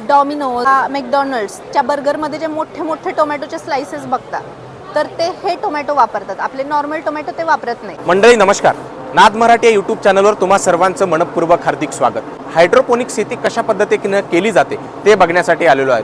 Domino's, मॅकडॉनल्ड्सच्या बर्गरमध्ये जे मोठे मोठे टोमॅटोचे स्लाइसेस बघता, तर ते हे टोमॅटो वापरतात. आपले नॉर्मल टोमॅटो ते वापरत नाही. मंडळी नमस्कार. नाद मराठी या यूट्यूब चॅनलवर तुम्हा सर्वांचं मनपूर्वक हार्दिक स्वागत. हायड्रोपोनिक शेती कशा पद्धतीने केली जाते ते बघण्यासाठी आलेलो आहे.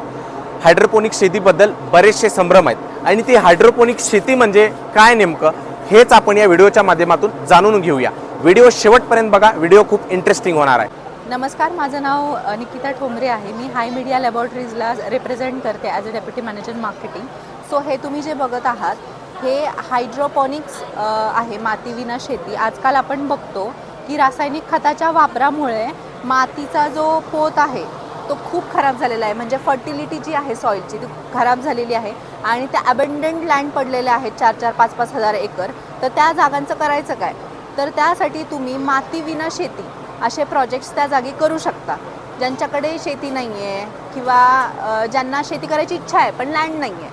हायड्रोपोनिक शेतीबद्दल बरेचसे संभ्रम आहेत आणि ती हायड्रोपोनिक शेती म्हणजे काय नेमकं हेच आपण या व्हिडिओच्या माध्यमातून जाणून घेऊया. व्हिडिओ शेवटपर्यंत बघा, व्हिडिओ खूप इंटरेस्टिंग होणार आहे. नमस्कार, माझं नाव निकिता ठोंबरे आहे. मी हाय मीडिया लॅबोरेटरीजला रिप्रेझेंट करते as a deputy manager marketing. So हे तुम्ही जे बघत आहात हे हायड्रोपोनिक्स आहे, मातीविना शेती. आजकाल आपण बघतो की रासायनिक खताच्या वापरामुळे मातीचा जो पोत आहे तो खूप खराब झालेला आहे. म्हणजे फर्टिलिटी जी आहे सॉईलची ती खराब झालेली आहे आणि त्या अबंडंट लँड पडलेल्या आहेत 4-4, 5-5 हजार एकर. तर त्या जागांचं करायचं काय? तर त्यासाठी तुम्ही मातीविना शेती असे प्रोजेक्ट्स त्या जागी करू शकता. ज्यांच्याकडे शेती नाही आहे किंवा ज्यांना शेती करायची इच्छा आहे पण लँड नाही आहे,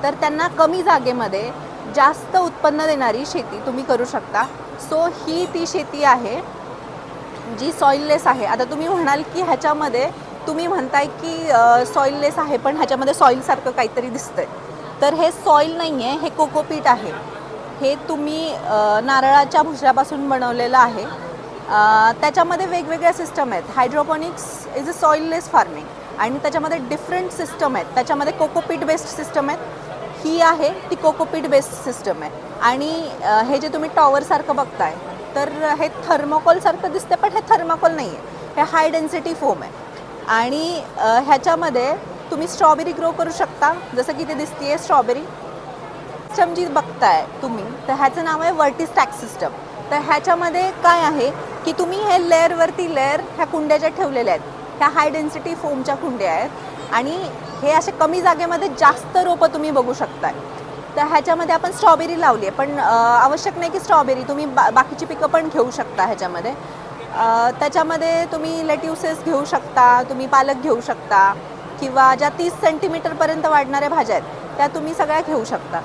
तर त्यांना कमी जागेमध्ये जास्त उत्पन्न देणारी शेती तुम्ही करू शकता. सो ही ती शेती आहे जी सॉईललेस आहे. आता तुम्ही म्हणाल की ह्याच्यामध्ये तुम्ही म्हणताय की सॉईललेस आहे पण ह्याच्यामध्ये सॉईलसारखं काहीतरी दिसतंय. तर हे सॉईल नाही आहे, हे कोकोपीट आहे. हे तुम्ही नारळाच्या भुसऱ्यापासून बनवलेलं आहे. त्याच्यामध्ये वेगवेगळ्या सिस्टम आहेत. हायड्रोपोनिक्स इज अ सॉईललेस फार्मिंग आणि त्याच्यामध्ये डिफरंट सिस्टम आहेत. त्याच्यामध्ये कोकोपीट बेस्ड सिस्टम आहेत. ही आहे ती कोकोपीट बेस्ड सिस्टम आहे. आणि हे जे तुम्ही टॉवरसारखं बघताय तर हे थर्मोकॉलसारखं दिसतं पण हे थर्मोकॉल नाही आहे, हे हाय डेन्सिटी फोम आहे. आणि ह्याच्यामध्ये तुम्ही स्ट्रॉबेरी ग्रो करू शकता. जसं की ते दिसते स्ट्रॉबेरी सिस्टम जी बघताय तुम्ही, तर ह्याचं नाव आहे वर्टिस्टॅक सिस्टम. तर ह्याच्यामध्ये काय आहे की तुम्ही हे लेअरवरती लेअर ह्या कुंड्या ज्या ठेवलेल्या आहेत ह्या हाय डेन्सिटी फोमच्या कुंड्या आहेत आणि हे असे कमी जागेमध्ये जास्त रोपं तुम्ही बघू शकताय. तर ह्याच्यामध्ये आपण स्ट्रॉबेरी लावली आहे पण आवश्यक नाही की स्ट्रॉबेरी, तुम्ही बाकीची पिकं पण घेऊ शकता ह्याच्यामध्ये. त्याच्यामध्ये तुम्ही लेट्युसेस घेऊ शकता, तुम्ही पालक घेऊ शकता किंवा ज्या 30 सेंटीमीटरपर्यंत वाढणाऱ्या भाज्या आहेत त्या तुम्ही सगळ्या घेऊ शकता.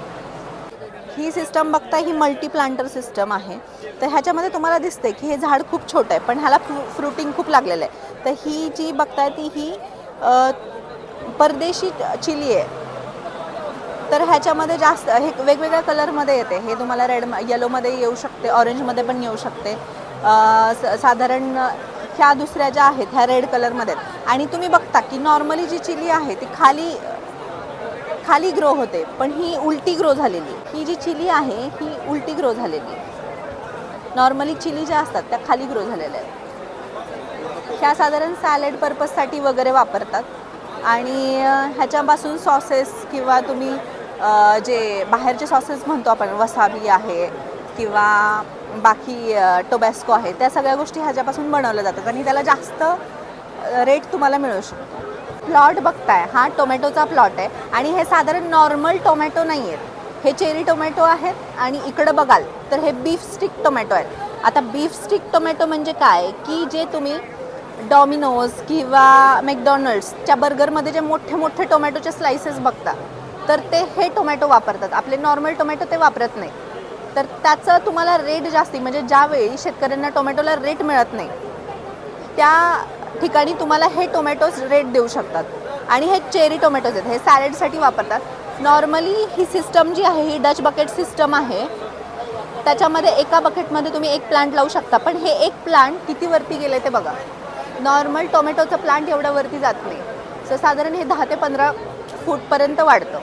ही सिस्टम बघता, ही मल्टी प्लांटर सिस्टम आहे. तर ह्याच्यामध्ये तुम्हाला दिसते की हे झाड खूप छोटं आहे पण ह्याला फ्रुटिंग खूप लागलेलं आहे. तर ही जी बघताय ती ही परदेशी चिली आहे. तर ह्याच्यामध्ये जास्त हे वेगवेगळ्या कलरमध्ये येते. हे तुम्हाला रेड येलोमध्ये येऊ शकते, ऑरेंजमध्ये पण येऊ शकते. साधारण ह्या दुसऱ्या ज्या आहेत ह्या रेड कलरमध्ये आहेत. आणि तुम्ही बघता की नॉर्मली जी चिली आहे ती खाली ग्रो होते पण ही उलटी ग्रो झालेली. ही जी चिली आहे ही उलटी ग्रो झालेली. नॉर्मली चिली ज्या असतात त्या खाली ग्रो झालेल्या आहेत. ह्या साधारण सॅलड पर्पजसाठी वगैरे वापरतात. आणि ह्याच्यापासून सॉसेस किंवा तुम्ही जे बाहेरचे सॉसेस म्हणतो आपण, वसाबी आहे किंवा बाकी टोबॅस्को आहे, त्या सगळ्या गोष्टी ह्याच्यापासून बनवल्या जातात आणि त्याला जास्त रेट तुम्हाला मिळू शकतो. प्लॉट बघताय हा टोमॅटोचा प्लॉट आहे आणि हे साधारण नॉर्मल टोमॅटो नाही आहेत, हे चेरी टोमॅटो आहेत. आणि इकडं बघाल तर हे बीफ स्टिक टोमॅटो आहेत. आता बीफ स्टिक टोमॅटो म्हणजे काय की जे तुम्ही डॉमिनोज किंवा मॅकडॉनल्ड्सच्या बर्गरमध्ये जे मोठे मोठे टोमॅटोचे स्लाइसेस बघता, तर ते हे टोमॅटो वापरतात. आपले नॉर्मल टोमॅटो ते वापरत नाही. तर त्याचं तुम्हाला रेट जास्ती, म्हणजे ज्यावेळी शेतकऱ्यांना टोमॅटोला रेट मिळत नाही त्या ठिकाणी तुम्हाला हे टोमॅटोज रेट देऊ शकतात. आणि हे चेरी टोमॅटोज आहेत, हे सॅलडसाठी वापरतात. नॉर्मली ही सिस्टम जी आहे ही डच बकेट सिस्टम आहे. त्याच्यामध्ये एका बकेटमध्ये तुम्ही एक प्लांट लावू शकता पण हे एक प्लांट किती वरती गेले ते बघा. नॉर्मल टोमॅटोचं प्लांट एवढं वरती जात नाही. सो साधारण हे 10 ते 15 फूटपर्यंत वाढतं.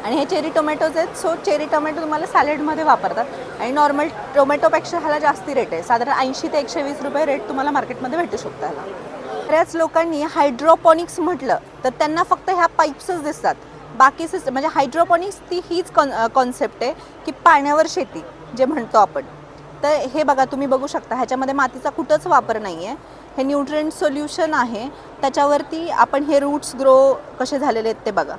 आणि हे चेरी टोमॅटोज आहेत. सो चेरी टोमॅटो तुम्हाला सॅलडमध्ये वापरतात आणि नॉर्मल टोमॅटोपेक्षा ह्याला जास्ती रेट आहे. साधारण 80 ते 120 रुपये रेट तुम्हाला मार्केटमध्ये भेटू शकतो ह्याला. बऱ्याच लोकांनी हायड्रोपोनिक्स म्हटलं तर त्यांना फक्त ह्या पाईप्सच दिसतात. बाकी सिस्टम म्हणजे हायड्रोपोनिक्स ती हीच कॉन्सेप्ट आहे की पाण्यावर शेती जे म्हणतो आपण. तर हे बघा, तुम्ही बघू शकता ह्याच्यामध्ये मातीचा कुठंच वापर नाही आहे. हे न्यूट्रिएंट सोल्युशन आहे, त्याच्यावरती आपण हे रूट्स ग्रो कसे झालेले आहेत ते बघा.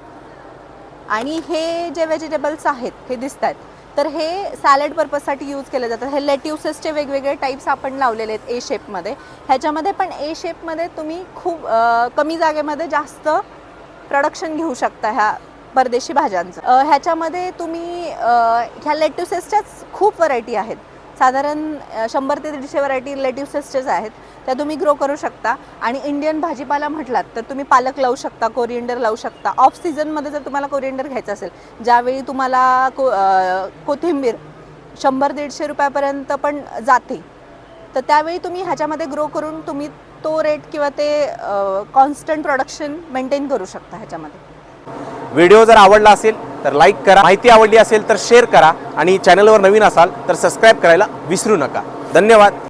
आणि हे जे व्हेजिटेबल्स आहेत हे दिसत आहेत तर हे सॅलड पर्पजसाठी यूज केले जातात. हे लेट्युसेसचे वेगवेगळे टाईप्स आपण लावलेले आहेत ए शेपमध्ये. ह्याच्यामध्ये पण ए शेपमध्ये तुम्ही खूप कमी जागेमध्ये जास्त प्रोडक्शन घेऊ शकता ह्या परदेशी भाज्यांचं. ह्याच्यामध्ये तुम्ही ह्या लेट्युसेसच्याच खूप व्हरायटी आहेत. साधारण 100 ते 150 व्हरायटी लेट्युसेसचेच आहेत, त्या तुम्ही ग्रो करू शकता. आणि इंडियन भाजीपाला म्हटलात तर तुम्ही पालक लावू शकता, कोरिएंडर लावू शकता. ऑफ सीझनमध्ये जर तुम्हाला कोरिएंडर घ्यायचं असेल, ज्यावेळी तुम्हाला कोथिंबीर 100-150 रुपयापर्यंत पण जाते, तर त्यावेळी तुम्ही ह्याच्यामध्ये ग्रो करून तुम्ही तो रेट किंवा ते कॉन्स्टंट प्रोडक्शन मेंटेन करू शकता ह्याच्यामध्ये. व्हिडिओ जर आवडला असेल तर लाईक करा, माहिती आवडली असेल तर शेअर करा आणि चॅनलवर नवीन असाल तर सबस्क्राईब करायला विसरू नका. धन्यवाद.